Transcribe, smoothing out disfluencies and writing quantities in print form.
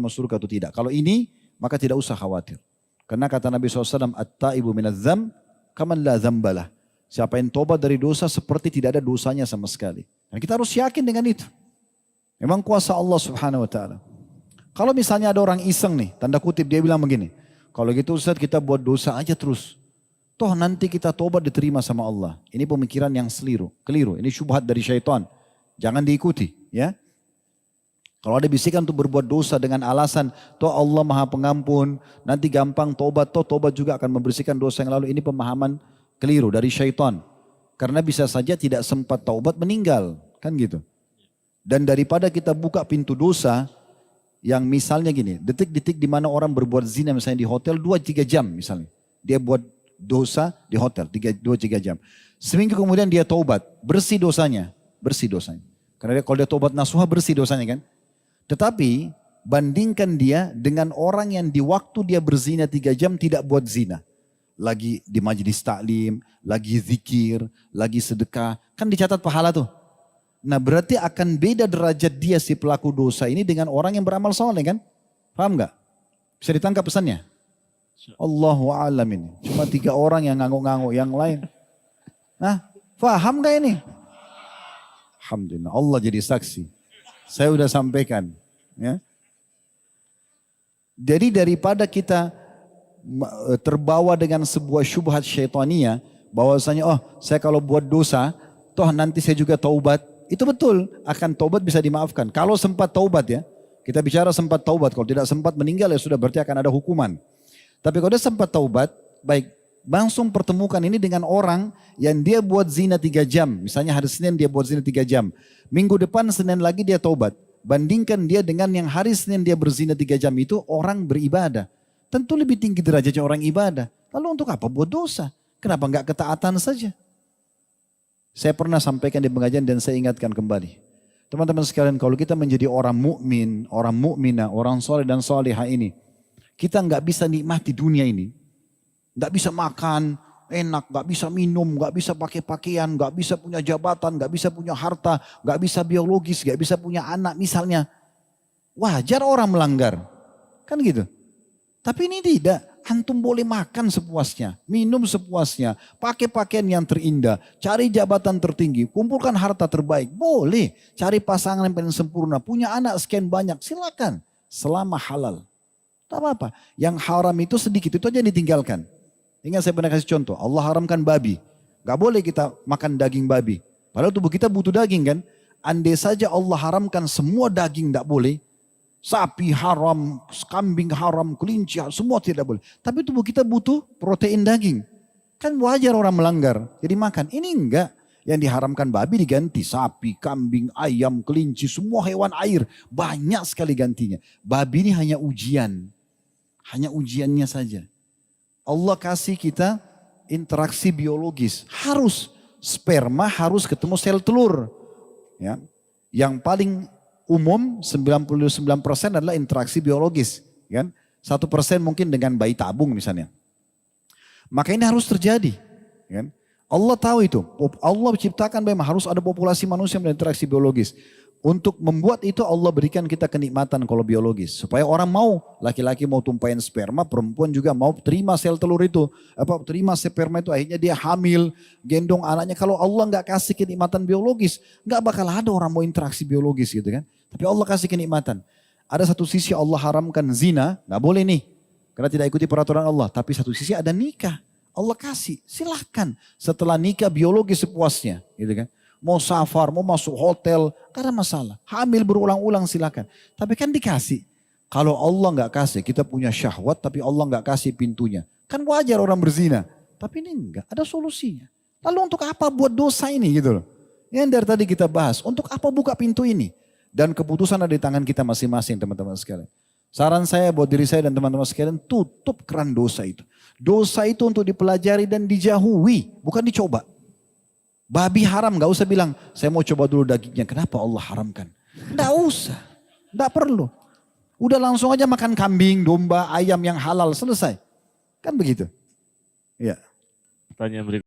masuk surga atau tidak. Kalau ini, maka tidak usah khawatir. Karena kata Nabi SAW, At-ta'ibu minadz-dzamb kaman la dzambalah. Siapa yang tobat dari dosa seperti tidak ada dosanya sama sekali. Dan kita harus yakin dengan itu. Memang kuasa Allah Subhanahu wa taala. Kalau misalnya ada orang iseng nih, tanda kutip dia bilang begini, kalau gitu Ustaz kita buat dosa aja terus. Toh nanti kita tobat diterima sama Allah. Ini pemikiran yang keliru. Ini syubhat dari syaitan. Jangan diikuti, ya. Kalau ada bisikan untuk berbuat dosa dengan alasan, toh Allah Maha Pengampun, nanti gampang tobat, toh tobat juga akan membersihkan dosa yang lalu. Ini pemahaman keliru dari syaitan. Karena bisa saja tidak sempat taubat meninggal, kan gitu. Dan daripada kita buka pintu dosa, yang misalnya gini, detik-detik di mana orang berbuat zina misalnya di hotel 2-3 jam misalnya. Dia buat dosa di hotel 2-3 jam. Seminggu kemudian dia taubat, bersih dosanya. Karena kalau dia taubat nasuha bersih dosanya kan. Tetapi bandingkan dia dengan orang yang di waktu dia berzina 3 jam tidak buat zina. Lagi di majelis taklim, lagi zikir, lagi sedekah. Kan dicatat pahala tuh. Nah berarti akan beda derajat dia si pelaku dosa ini dengan orang yang beramal soleh kan? Paham gak? Bisa ditangkap pesannya? Allahu a'lam ini. Cuma 3 orang yang ngangguk-ngangguk, yang lain. Nah paham gak ini? Alhamdulillah Allah jadi saksi. Saya udah sampaikan. Ya. Jadi daripada kita terbawa dengan sebuah syubhat syaitania, bahwasanya oh saya kalau buat dosa, toh nanti saya juga taubat. Itu betul, akan taubat bisa dimaafkan. Kalau sempat taubat ya, kita bicara sempat taubat. Kalau tidak sempat meninggal ya sudah berarti akan ada hukuman. Tapi kalau dia sempat taubat, baik langsung pertemukan ini dengan orang yang dia buat zina 3 jam. Misalnya hari Senin dia buat zina 3 jam. Minggu depan Senin lagi dia taubat. Bandingkan dia dengan yang hari Senin dia berzina 3 jam itu orang beribadah. Tentu lebih tinggi derajatnya orang ibadah. Lalu untuk apa buat dosa? Kenapa enggak ketaatan saja? Saya pernah sampaikan di pengajian dan saya ingatkan kembali. Teman-teman sekalian, kalau kita menjadi orang mukmin, orang mukminah, orang soleh dan solehah ini, kita enggak bisa nikmati dunia ini. Enggak bisa makan enak, enggak bisa minum, enggak bisa pakai pakaian, enggak bisa punya jabatan, enggak bisa punya harta, enggak bisa biologis, enggak bisa punya anak misalnya. Wajar orang melanggar. Kan gitu. Tapi ini tidak. Antum boleh makan sepuasnya, minum sepuasnya, pakai pakaian yang terindah, cari jabatan tertinggi, kumpulkan harta terbaik. Boleh. Cari pasangan yang paling sempurna, punya anak sekian banyak, silakan. Selama halal. Tak apa-apa. Yang haram itu sedikit, itu aja yang ditinggalkan. Ingat saya pernah kasih contoh, Allah haramkan babi. Gak boleh kita makan daging babi. Padahal tubuh kita butuh daging kan. Andai saja Allah haramkan semua daging gak boleh. Sapi haram, kambing haram, kelinci semua tidak boleh. Tapi tubuh kita butuh protein daging. Kan wajar orang melanggar, jadi makan. Ini enggak. Yang diharamkan babi diganti sapi, kambing, ayam, kelinci, semua hewan air. Banyak sekali gantinya. Babi ini hanya ujian. Hanya ujiannya saja. Allah kasih kita interaksi biologis. Harus sperma harus ketemu sel telur. Ya. Yang paling umum 99% adalah interaksi biologis. Kan? 1% mungkin dengan bayi tabung misalnya. Maka ini harus terjadi. Kan? Allah tahu itu. Allah ciptakan memang harus ada populasi manusia yang berinteraksi biologis. Untuk membuat itu Allah berikan kita kenikmatan kalau biologis. Supaya orang mau, laki-laki mau tumpahin sperma, perempuan juga mau terima sel telur itu. Terima sperma itu akhirnya dia hamil, gendong anaknya. Kalau Allah nggak kasih kenikmatan biologis, nggak bakal ada orang mau interaksi biologis gitu kan. Tapi Allah kasih kenikmatan. Ada satu sisi Allah haramkan zina, nggak boleh nih. Karena tidak ikuti peraturan Allah. Tapi satu sisi ada nikah. Allah kasih, silahkan. Setelah nikah biologis sepuasnya gitu kan. Mau safar, mau masuk hotel, gak ada masalah. Hamil berulang-ulang silakan. Tapi kan dikasih. Kalau Allah nggak kasih, kita punya syahwat tapi Allah nggak kasih pintunya. Kan wajar orang berzina. Tapi ini enggak, ada solusinya. Lalu untuk apa buat dosa ini gitu loh. Yang dari tadi kita bahas, untuk apa buka pintu ini? Dan keputusan ada di tangan kita masing-masing teman-teman sekalian. Saran saya buat diri saya dan teman-teman sekalian, tutup keran dosa itu. Dosa itu untuk dipelajari dan dijauhi, bukan dicoba. Babi haram, gak usah bilang, saya mau coba dulu dagingnya. Kenapa Allah haramkan? Gak usah, gak perlu. Udah langsung aja makan kambing, domba, ayam yang halal, selesai. Kan begitu. Ya. Pertanyaan berikutnya.